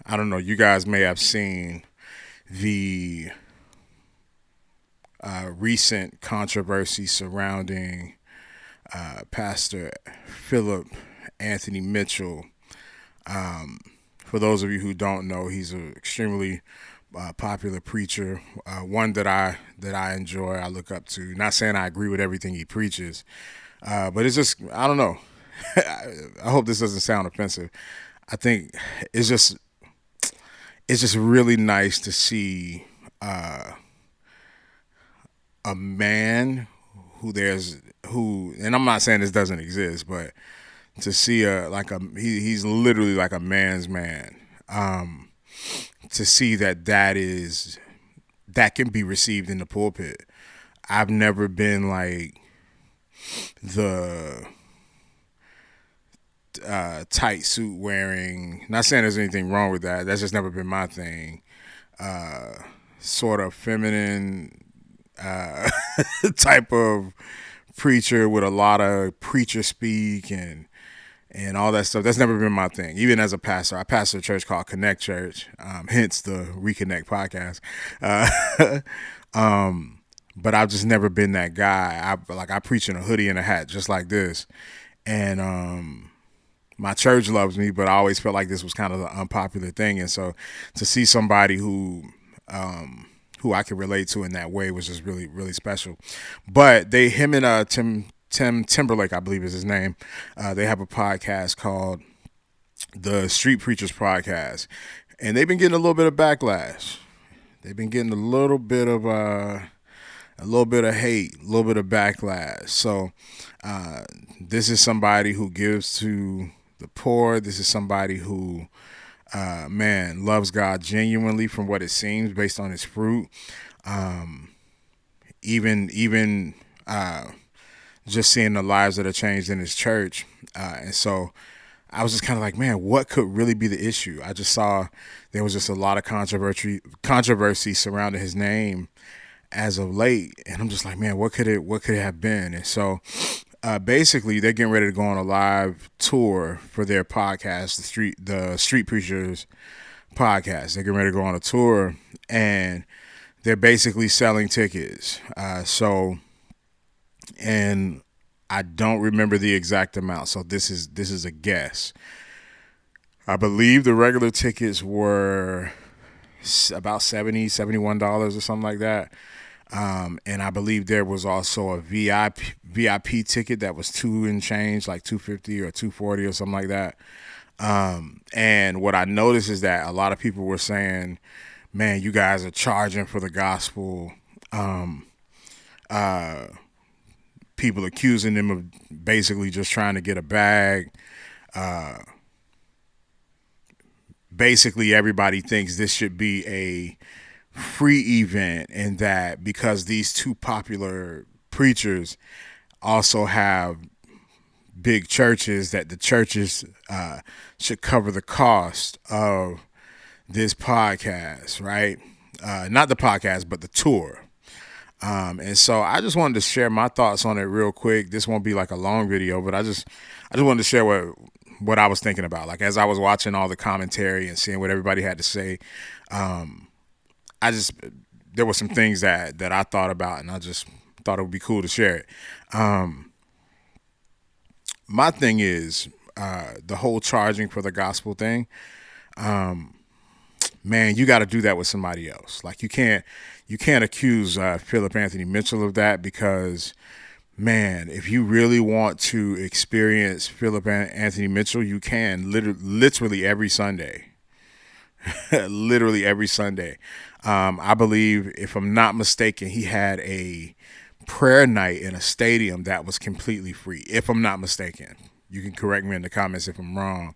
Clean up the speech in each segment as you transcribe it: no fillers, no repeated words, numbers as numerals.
I don't know. You guys may have seen the recent controversy surrounding Pastor Philip Anthony Mitchell. For those of you who don't know, he's an extremely popular preacher, one that I enjoy, I look up to. Not saying I agree with everything he preaches, but it's just I don't know. I hope this doesn't sound offensive. I think it's just it's just really nice to see a man and I'm not saying this doesn't exist, but to see he's literally like a man's man. To see that can be received in the pulpit. I've never been like the tight suit wearing. Not saying there's anything wrong with that. That's just never been my thing. Sort of feminine type of preacher with a lot of preacher speak and all that stuff. That's never been my thing. Even as a pastor, I pastor a church called Connect Church, hence the Reconnect podcast. Uh, but I've just never been that guy. I preach in a hoodie and a hat, just like this, and my church loves me, but I always felt like this was kind of an unpopular thing, and so to see somebody who I could relate to in that way was just really really special. But him and Tim Timberlake, I believe is his name. They have a podcast called the Street Preachers Podcast, and they've been getting a little bit of backlash. They've been getting a little bit of hate, a little bit of backlash. So this is somebody who gives to the poor. This is somebody who, man, loves God genuinely, from what it seems, based on his fruit. Even just seeing the lives that are changed in his church, and so I was just kind of like, man, what could really be the issue? I just saw there was just a lot of controversy surrounding his name as of late, and I'm just like, man, what could it have been? And so basically, they're getting ready to go on a live tour for their podcast, the Street Preachers Podcast. They're getting ready to go on a tour, and they're basically selling tickets. And I don't remember the exact amount, so this is a guess. I believe the regular tickets were about $71 or something like that. And I believe there was also a VIP ticket that was two and change, like 250 or 240 or something like that. And what I noticed is that a lot of people were saying, "Man, you guys are charging for the gospel." People accusing them of basically just trying to get a bag. Basically, everybody thinks this should be a free event, and that because these two popular preachers also have big churches, that the churches should cover the cost of this podcast, right? Not the podcast, but the tour. And so I just wanted to share my thoughts on it real quick. This won't be like a long video, but I just wanted to share what I was thinking about. Like as I was watching all the commentary and seeing what everybody had to say, I just there were some things that I thought about, and I just thought it would be cool to share it. My thing is the whole charging for the gospel thing. Man, you got to do that with somebody else. Like you can't accuse Philip Anthony Mitchell of that, because man, if you really want to experience Philip Anthony Mitchell, you can literally every Sunday. Literally every Sunday. I believe, if I'm not mistaken, he had a prayer night in a stadium that was completely free. If I'm not mistaken, you can correct me in the comments if I'm wrong.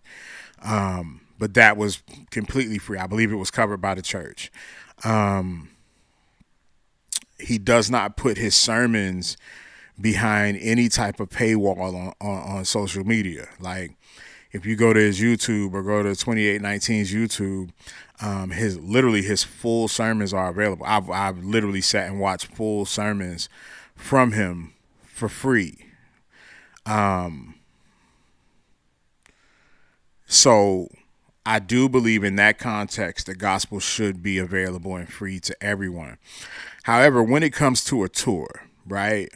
But that was completely free. I believe it was covered by the church. He does not put his sermons behind any type of paywall on social media. Like if you go to his YouTube or go to 2819's YouTube, his full sermons are available. I've literally sat and watched full sermons from him for free. So I do believe in that context, the gospel should be available and free to everyone. However, when it comes to a tour, right?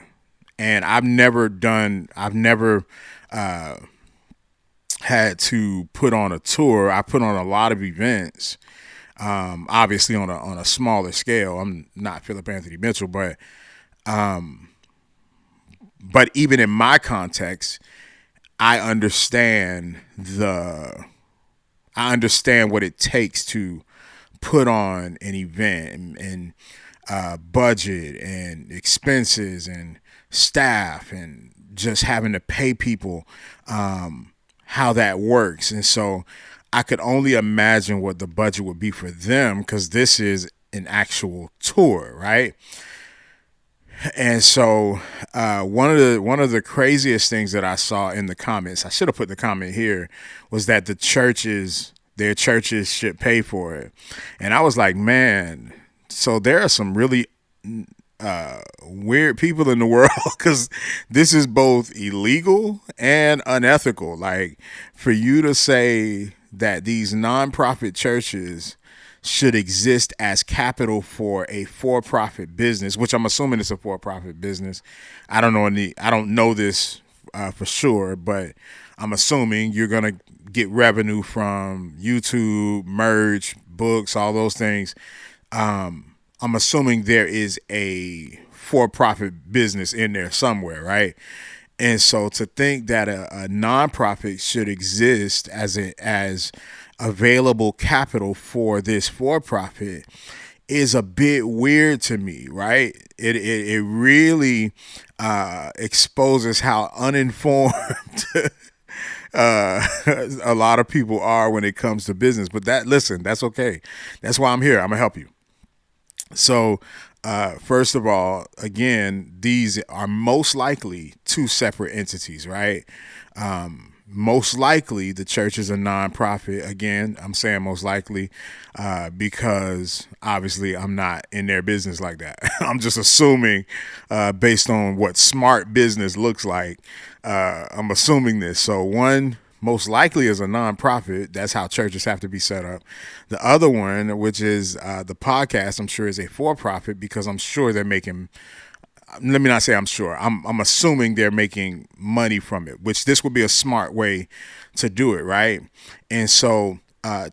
And I've never had to put on a tour. I put on a lot of events, obviously on a smaller scale. I'm not Philip Anthony Mitchell, but even in my context, I understand the I understand what it takes to put on an event and budget and expenses and staff and just having to pay people, how that works. And so I could only imagine what the budget would be for them because this is an actual tour, right? And so one of the craziest things that I saw in the comments, I should have put the comment here, was that their churches should pay for it. And I was like, man, so there are some really weird people in the world because this is both illegal and unethical. Like for you to say that these nonprofit churches should exist as capital for a for-profit business, which I'm assuming it's a for-profit business. I don't know this for sure, but I'm assuming you're gonna get revenue from YouTube, merch, books, all those things. I'm assuming there is a for-profit business in there somewhere, right? And so to think that a nonprofit should exist as available capital for this for-profit is a bit weird to me, right? It really exposes how uninformed a lot of people are when it comes to business. But listen, that's okay. That's why I'm here. I'm gonna help you. So, first of all, again, these are most likely two separate entities, right? Most likely the church is a nonprofit. Again, I'm saying most likely because obviously I'm not in their business like that. I'm just assuming based on what smart business looks like. I'm assuming this. So one most likely is a nonprofit. That's how churches have to be set up. The other one, which is the podcast, I'm sure is a for-profit because I'm sure they're making. Let me not say I'm sure. I'm assuming they're making money from it, which this would be a smart way to do it, right? And so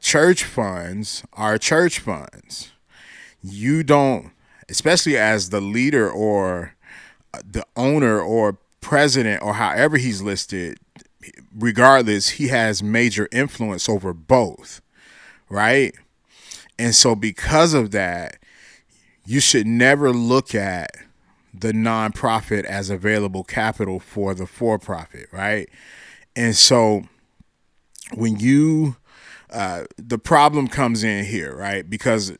church funds are church funds. You don't, especially as the leader or the owner or president or however he's listed, regardless, he has major influence over both, right? And so because of that, you should never look at the nonprofit as available capital for the for-profit, right? And so when the problem comes in here, right? Because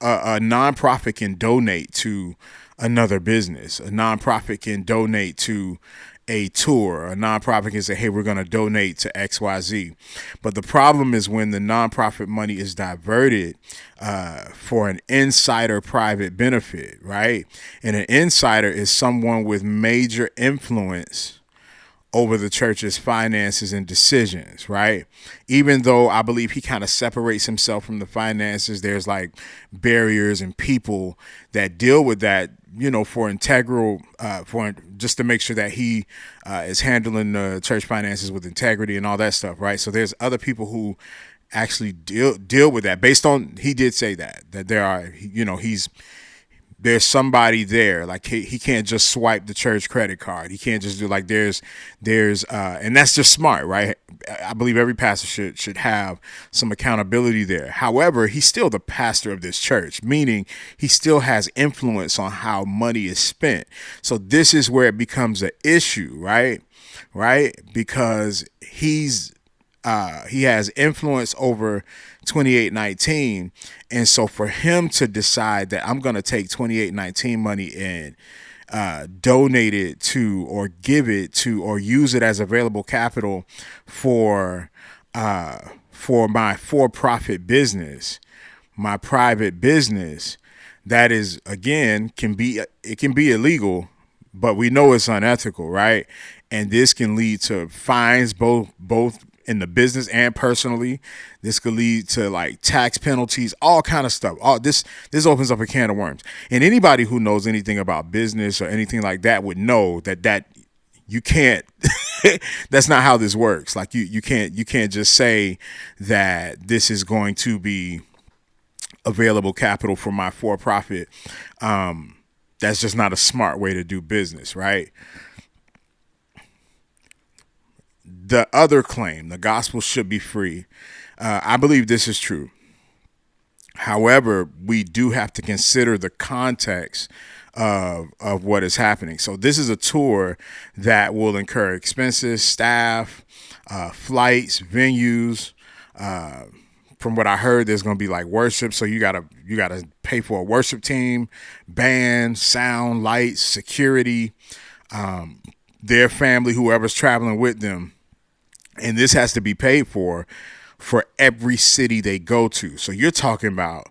a nonprofit can donate to another business. A nonprofit can donate to a tour. A nonprofit can say, hey, we're going to donate to XYZ. But the problem is when the nonprofit money is diverted for an insider private benefit, right? And an insider is someone with major influence over the church's finances and decisions, right? Even though I believe he kind of separates himself from the finances, there's like barriers and people that deal with that, for integral, for just to make sure that he is handling the church finances with integrity and all that stuff, right? So there's other people who actually deal with that based on, he did say that there are, there's somebody there. Like he can't just swipe the church credit card. He can't just do like there's and that's just smart, right? I believe every pastor should have some accountability there. However, he's still the pastor of this church, meaning he still has influence on how money is spent. So this is where it becomes an issue, right? Right? Because he has influence over 2819, and so for him to decide that I'm going to take 2819 money and donate it to or give it to or use it as available capital for my for-profit business, my private business, that is, again, it can be illegal, but we know it's unethical, right? And this can lead to fines both in the business and personally. This could lead to like tax penalties, all kind of stuff. All this opens up a can of worms. And anybody who knows anything about business or anything like that would know that you can't that's not how this works. Like you can't just say that this is going to be available capital for my for-profit. That's just not a smart way to do business, right? The other claim, the gospel should be free. I believe this is true. However, we do have to consider the context of what is happening. So this is a tour that will incur expenses, staff, flights, venues. From what I heard, there's going to be like worship. So you gotta pay for a worship team, band, sound, lights, security, their family, whoever's traveling with them. And this has to be paid for every city they go to. So you're talking about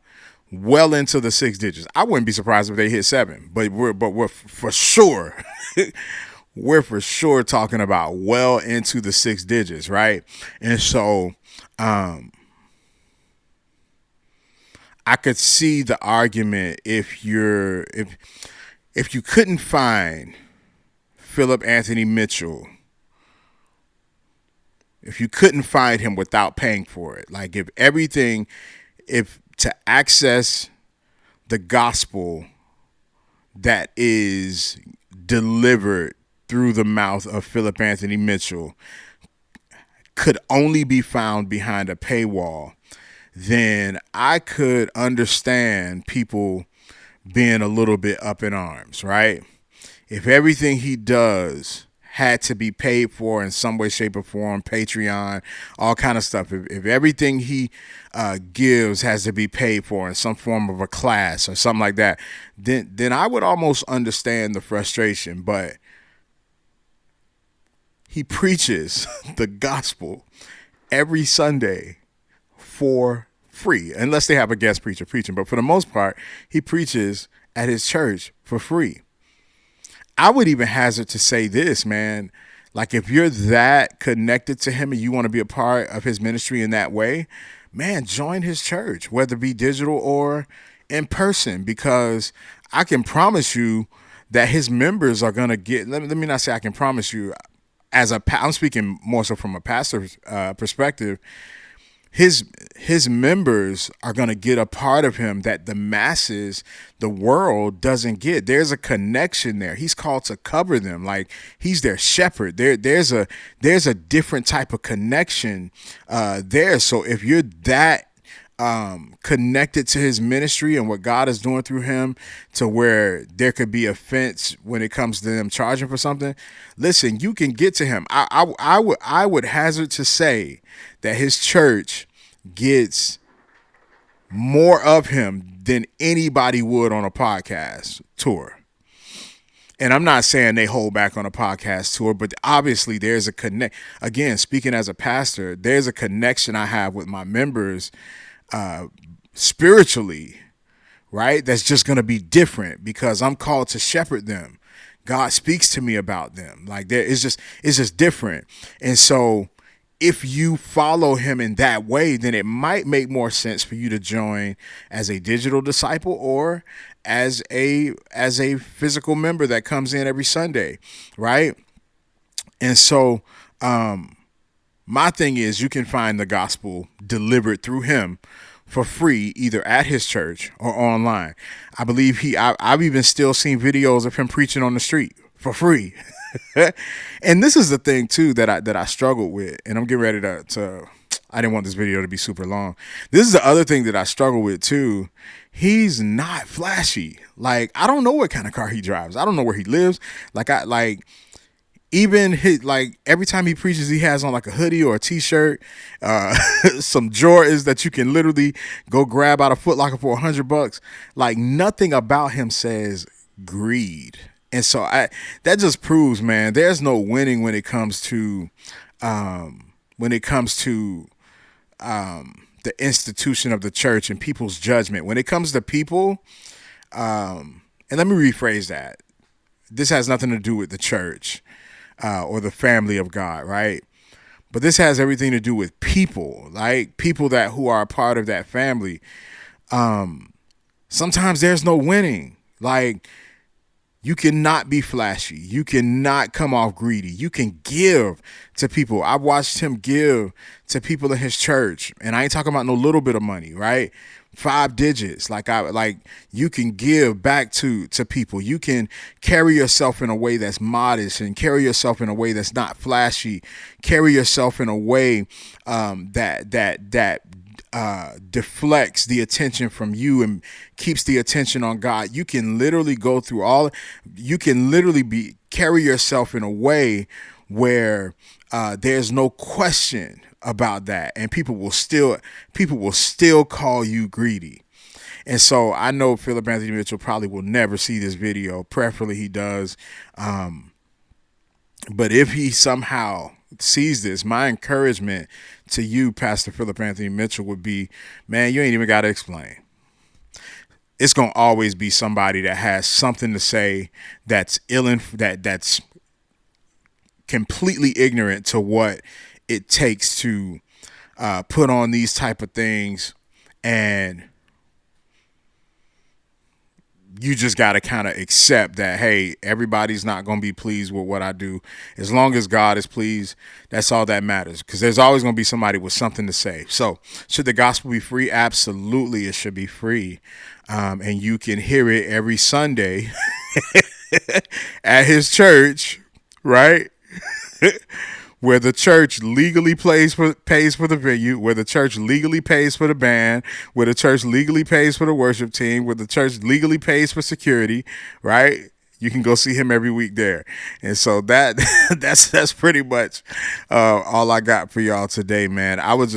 well into the 6 digits. I wouldn't be surprised if they hit 7, but we're for sure we're for sure talking about well into the 6 digits, right? And so I could see the argument if you couldn't find Philip Anthony Mitchell, if you couldn't find him without paying for it, like if to access the gospel that is delivered through the mouth of Philip Anthony Mitchell could only be found behind a paywall, then I could understand people being a little bit up in arms, right? If everything he does had to be paid for in some way, shape, or form, Patreon, all kind of stuff. If everything he gives has to be paid for in some form of a class or something like that, then I would almost understand the frustration. But he preaches the gospel every Sunday for free, unless they have a guest preacher preaching. But for the most part, he preaches at his church for free. I would even hazard to say this, man, like if you're that connected to him and you want to be a part of his ministry in that way, man, join his church, whether it be digital or in person, because I can promise you that his members are going to get, let me not say I can promise you, I'm speaking more so from a pastor's perspective, his members are going to get a part of him that the masses, the world doesn't get. There's a connection there. He's called to cover them. Like he's their shepherd. There's a different type of connection there. So if you're that connected to his ministry and what God is doing through him to where there could be offense when it comes to them charging for something, listen, you can get to him. I would hazard to say that his church gets more of him than anybody would on a podcast tour. And I'm not saying they hold back on a podcast tour, but obviously there's a connect. Again, speaking as a pastor, there's a connection I have with my members spiritually, right? That's just going to be different because I'm called to shepherd them. God speaks to me about them. Like it's just different. And so if you follow him in that way, then it might make more sense for you to join as a digital disciple or as a physical member that comes in every Sunday, right? And so my thing is you can find the gospel delivered through him for free, either at his church or online. I believe I've even still seen videos of him preaching on the street for free. And this is the thing too that I struggled with, and I'm getting ready to I didn't want this video to be super long. This is the other thing that I struggle with too. He's not flashy. Like I don't know what kind of car he drives. I don't know where he lives. Even every time he preaches, he has on like a hoodie or a t-shirt, some Jordans that you can literally go grab out of Foot Locker for $100. Like nothing about him says greed. And so that just proves, man, there's no winning when it comes to the institution of the church and people's judgment. When it comes to people, and let me rephrase that. This has nothing to do with the church or the family of God, right? But this has everything to do with people, like people that who are a part of that family. Sometimes there's no winning. Like, you cannot be flashy. You cannot come off greedy. You can give to people. I watched him give to people in his church, and I ain't talking about no little bit of money, right? 5 digits. Like you can give back to people. You can carry yourself in a way that's modest and carry yourself in a way that's not flashy. Carry yourself in a way that deflects the attention from you and keeps the attention on God. You can literally go through all. You can literally carry yourself in a way where there's no question about that, and people will still call you greedy. And so I know Philip Anthony Mitchell probably will never see this video. Preferably he does. But if he somehow sees this, my encouragement to you, Pastor Philip Anthony Mitchell, would be, man, you ain't even got to explain. It's going to always be somebody that has something to say that's that's completely ignorant to what it takes to put on these type of things, and you just got to kind of accept that, hey, everybody's not going to be pleased with what I do. As long as God is pleased, that's all that matters, because there's always going to be somebody with something to say. So should the gospel be free? Absolutely, it should be free. And you can hear it every Sunday at his church, right? Where the church legally pays for the venue, where the church legally pays for the band, where the church legally pays for the worship team, where the church legally pays for security, right? You can go see him every week there. And so that's pretty much all I got for y'all today, man. I would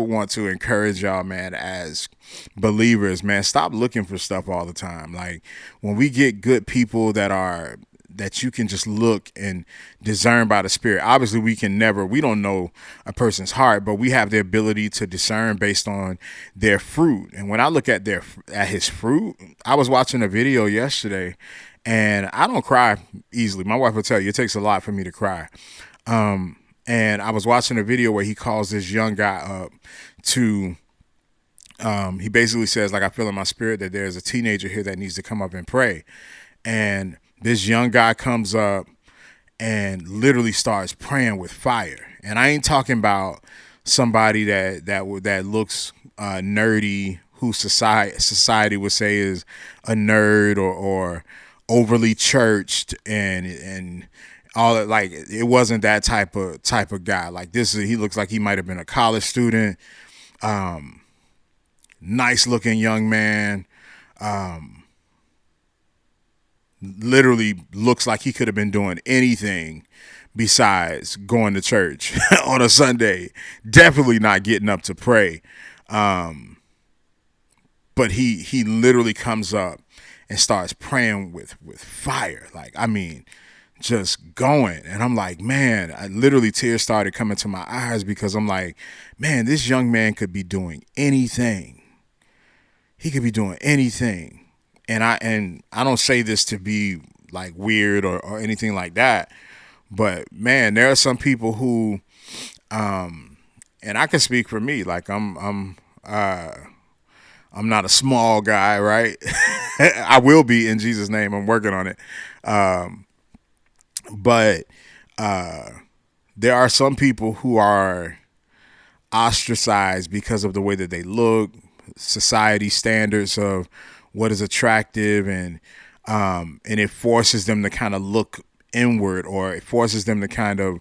want to encourage y'all, man, as believers, man, stop looking for stuff all the time. Like, when we get good people that you can just look and discern by the Spirit. Obviously, we don't know a person's heart, but we have the ability to discern based on their fruit. And when I look at his fruit, I was watching a video yesterday, and I don't cry easily. My wife will tell you it takes a lot for me to cry. And I was watching a video where he calls this young guy up to, he basically says, like, I feel in my spirit that there's a teenager here that needs to come up and pray. And this young guy comes up and literally starts praying with fire. And I ain't talking about somebody that looks nerdy, who society would say is a nerd or overly churched and all that. Like, it wasn't that type of guy. Like, he looks like he might have been a college student. Nice looking young man. Literally looks like he could have been doing anything besides going to church on a Sunday. Definitely not getting up to pray. But he literally comes up and starts praying with fire. Like, I mean, just going. And I'm like, man, tears started coming to my eyes, because I'm like, man, this young man could be doing anything. He could be doing anything. And I don't say this to be like weird or anything like that, but man, there are some people who, and I can speak for me. Like, I'm not a small guy, right? I will be, in Jesus' name. I'm working on it. But there are some people who are ostracized because of the way that they look, society standards of what is attractive, and it forces them to kind of look inward, or it forces them to kind of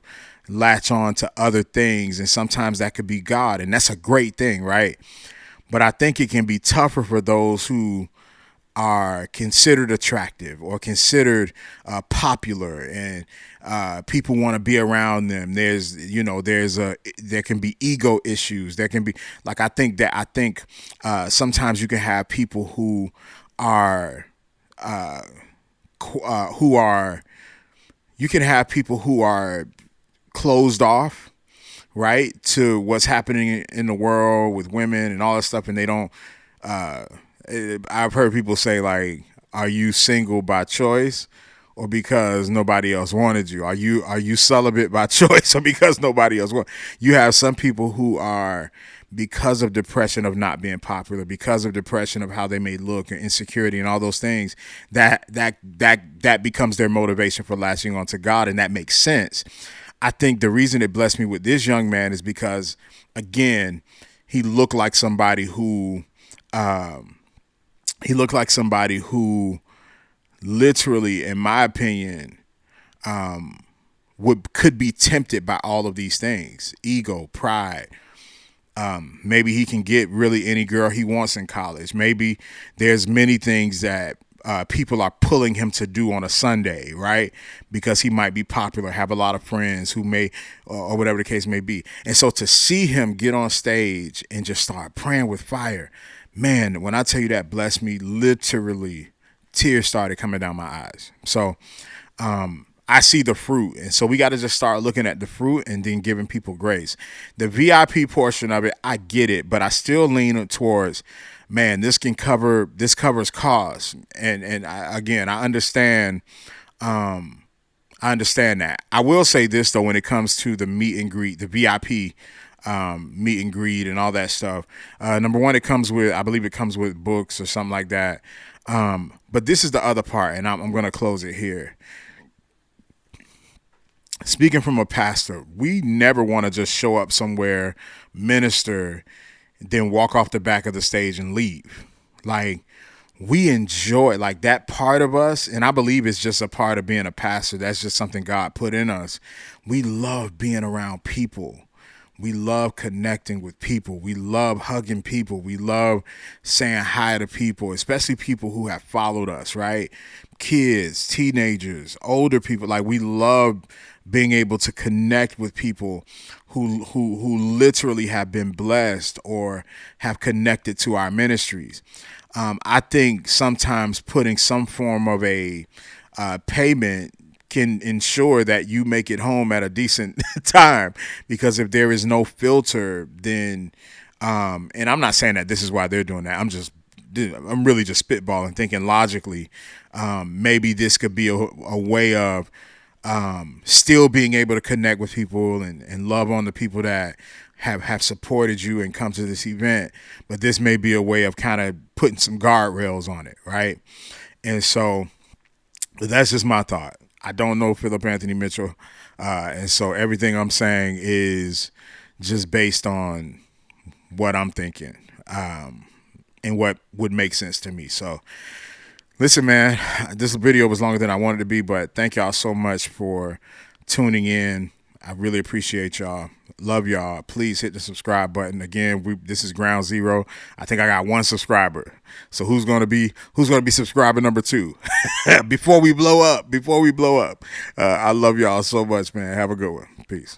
latch on to other things. And sometimes that could be God, and that's a great thing, right? But I think it can be tougher for those who are considered attractive or considered popular, and people want to be around them. There can be ego issues. There can be, like, I think sometimes you can have people who are you can have people who are closed off, right, to what's happening in the world with women and all that stuff, and they don't. I've heard people say, like, are you single by choice or because nobody else wanted you? Are you celibate by choice or because nobody else want? You have some people who are, because of depression of not being popular, because of depression of how they may look and insecurity and all those things, that becomes their motivation for latching on to God, and that makes sense. I think the reason it blessed me with this young man is because, again, he looked like somebody who he looked like somebody who literally, in my opinion, would could be tempted by all of these things: ego, pride. Maybe he can get really any girl he wants in college. Maybe there's many things that people are pulling him to do on a Sunday, right? Because he might be popular, have a lot of friends who may, or whatever the case may be. And so to see him get on stage and just start praying with fire, man, when I tell you that blessed me, literally tears started coming down my eyes. So, I see the fruit. And so we got to just start looking at the fruit and then giving people grace. The VIP portion of it, I get it, but I still lean towards, man, this covers costs. And again, I understand, I understand that. I will say this though, when it comes to the meet and greet, the VIP, meet and greet and all that stuff. Number one, I believe it comes with books or something like that. But this is the other part, and I'm going to close it here. Speaking from a pastor, we never want to just show up somewhere, minister, then walk off the back of the stage and leave. Like, we enjoy like that part of us, and I believe it's just a part of being a pastor. That's just something God put in us. We love being around people. We love connecting with people. We love hugging people. We love saying hi to people, especially people who have followed us, right? Kids, teenagers, older people. Like, we love being able to connect with people who literally have been blessed or have connected to our ministries. I think sometimes putting some form of a payment can ensure that you make it home at a decent time, because if there is no filter, then and I'm not saying that this is why they're doing that. I'm really just spitballing, thinking logically. Maybe this could be a way of still being able to connect with people and love on the people that have supported you and come to this event. But this may be a way of kind of putting some guardrails on it, right? And so that's just my thought. I don't know Philip Anthony Mitchell. And so everything I'm saying is just based on what I'm thinking, and what would make sense to me. So listen, man, this video was longer than I wanted to be, but thank y'all so much for tuning in. I really appreciate y'all. Love y'all. Please hit the subscribe button. Again, this is Ground Zero. I think I got one subscriber. So who's gonna be subscriber number 2 before we blow up? I love y'all so much, man. Have a good one. Peace.